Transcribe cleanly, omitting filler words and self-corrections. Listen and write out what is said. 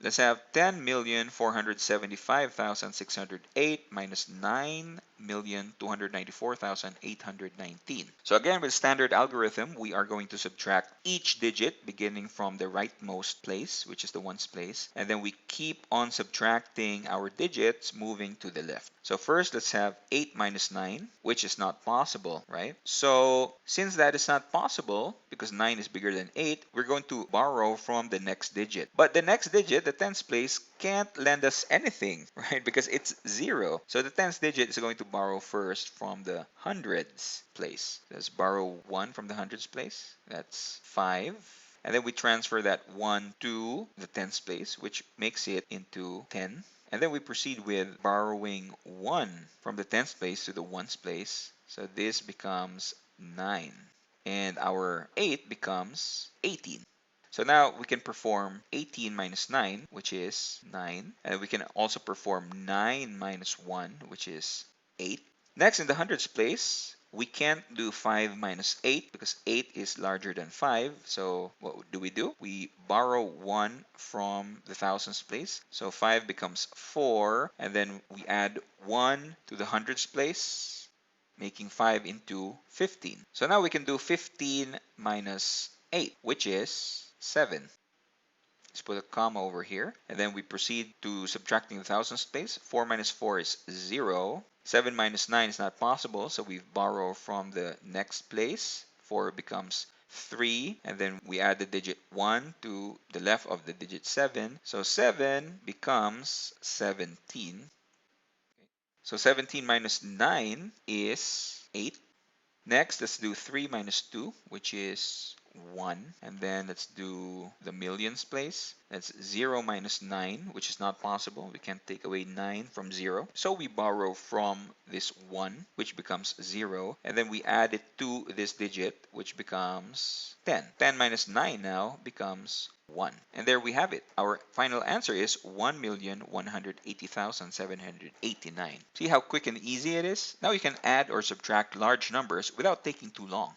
Let's have 10,475,608 minus 9,294,819. So again, with standard algorithm, we are going to subtract each digit beginning from the rightmost place, which is the ones place, and then we keep on subtracting our digits moving to the left. So first, let's have 8 minus 9, which is not possible, right? So since that is not possible, because 9 is bigger than 8, we're going to borrow from the next digit. But the next digit, the tens place, can't lend us anything, right? Because it's 0. So the tens digit is going to borrow first from the hundreds place. Let's borrow 1 from the hundreds place. That's 5. And then we transfer that 1 to the tens place, which makes it into 10. And then we proceed with borrowing 1 from the tens place to the ones place. So this becomes 9. And our 8 becomes 18. So now we can perform 18 minus 9, which is 9. And we can also perform 9 minus 1, which is 8. Next, in the hundreds place, we can't do 5 minus 8 because 8 is larger than 5. So what do? We borrow 1 from the thousands place. So 5 becomes 4. And then we add 1 to the hundreds place, making 5 into 15. So now we can do 15 minus 8, which is 7. Let's put a comma over here. And then we proceed to subtracting the thousands place. 4 minus 4 is 0. 7 minus 9 is not possible, so we borrow from the next place. 4 becomes 3. And then we add the digit 1 to the left of the digit 7. So 7 becomes 17. So 17 minus 9 is 8. Next, let's do 3 minus 2, which is 1. And then let's do the millions place. That's 0 minus 9, which is not possible. We can't take away 9 from 0. So we borrow from this 1, which becomes 0. And then we add it to this digit, which becomes 10. 10 minus 9 now becomes 1. And there we have it. Our final answer is 1,180,789. See how quick and easy it is? Now you can add or subtract large numbers without taking too long.